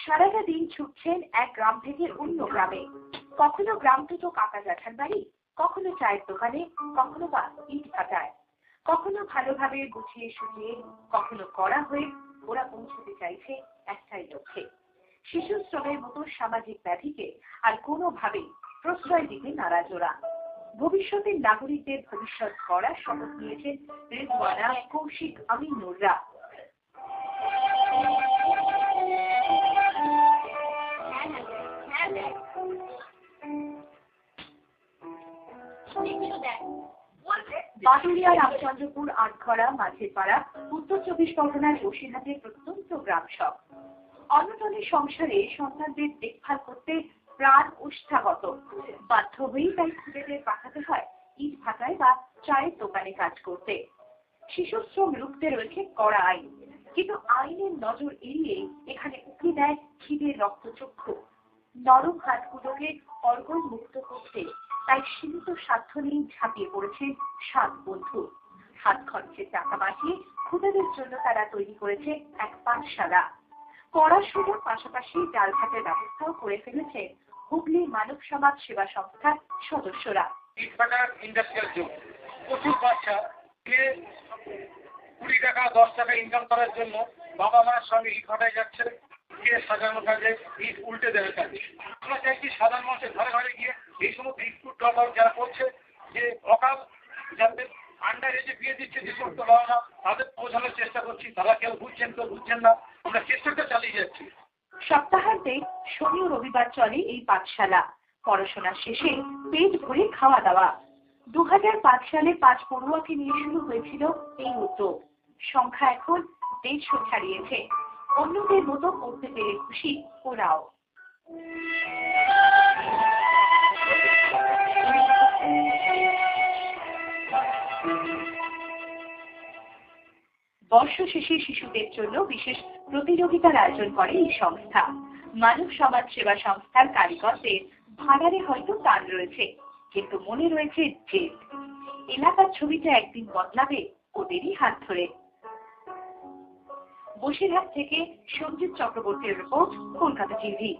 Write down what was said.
সারাটা দিন ছুটছেন এক গ্রাম থেকে অন্য গ্রামে। কখনো গ্রাম দুটো কাকা জ্যাঠার বাড়ি, কখনো চায়ের দোকানে, কখনো বা ইট ভাটায়, কখনো ভালোভাবে গুছিয়ে সুজিয়ে, কখনো কড়া হয়ে ওরা পৌঁছতে চাইছে একটাই লক্ষ্যে, শিশু শ্রমের মতো সামাজিক ব্যাধিকে আর কোনোভাবেই প্রশ্রয় দিতে নারাজ ওরা। ভবিষ্যতের নাগরিকদের ভবিষ্যৎ গড়ার শপথ নিয়েছেন রিজওয়ানা, কৌশিক, আমিনুররা। বাদুড়িয়া, রামচন্দ্রপুর, আটঘরা, মাঝেরপাড়া, উত্তর 24 পরগনার বসিরহাটের প্রত্যন্ত গ্রাম সব। অন্নটনের সংসারে সন্তানদের দেখভাল করতে প্রাণ ওষ্ঠাগত, বাধ্য হয়েই তাই খুদেদের পাঠাতে হয় ইট ভাটায় বা চায়ের দোকানে কাজ করতে। শিশু শ্রম রুখতে রয়েছে কড়া আইন, কিন্তু আইনের নজর এড়িয়ে এখানে উঁকি দেয় খিদের রক্তচক্ষু। নরম হাতগুলোকে অর্গল মুক্ত করতে তাই সীমিত সাধ্য নিয়ে ঝাঁপিয়ে পড়েছে 7 বন্ধু। হাত খরচের টাকা বাঁচিয়ে খুদেদের জন্য তারা তৈরি করেছে এক পাঠশালা। পড়াশোনার পাশাপাশি ডাল ভাতের ব্যবস্থাও করে ফেলেছে হুগলি মানব সমাজ সেবা সংস্থার সদস্যরা। প্রচুর বাচ্চা 20 টাকা 10 টাকা ইনকাম করার জন্য বাবা মার সঙ্গে ইট ভাটায় যাচ্ছে, সাজানো কাজে ইট উল্টে দেবে কাজে। আমরা চাইছি সাধারণ মানুষের ঘরে ঘরে গিয়ে এই সমস্ত স্কুল ড্রপ আউট যারা করছে, যে অকাল যাদের আন্ডার এজে বিয়ে দিচ্ছে যে সমস্ত বাবা মা, তাদের পৌঁছানোর চেষ্টা করছি। তারা কেউ বুঝছেন কেউ বুঝছেন না, আমরা চেষ্টাটা চালিয়ে যাচ্ছি। সপ্তাহান্তে শনি ও রবিবার চলে এই পাঠশালা। পড়াশোনা শেষে পেট ভরে খাওয়া দাওয়া। 2005 সালে 5 পড়ুয়াকে নিয়ে শুরু হয়েছিল এই উদ্যোগ। সংখ্যা এখন 150 ছাড়িয়েছে। অন্যদের মতো করতে পেরে খুশি ওরাও। বর্ষ শেষে শিশুদের জন্য বিশেষ প্রতিযোগিতার আয়োজন করে এই সংস্থা। মানব সমাজ সেবা সংস্থার কারিগরদের ভাগারে হয়তো টান রয়েছে, কিন্তু মনে রয়েছে জেদ। এলাকার ছবিটা একদিন বদলাবে ওদেরই হাত ধরে। বসিরহাট থেকে সঞ্জিত চক্রবর্তীর রিপোর্ট, কলকাতা টিভি।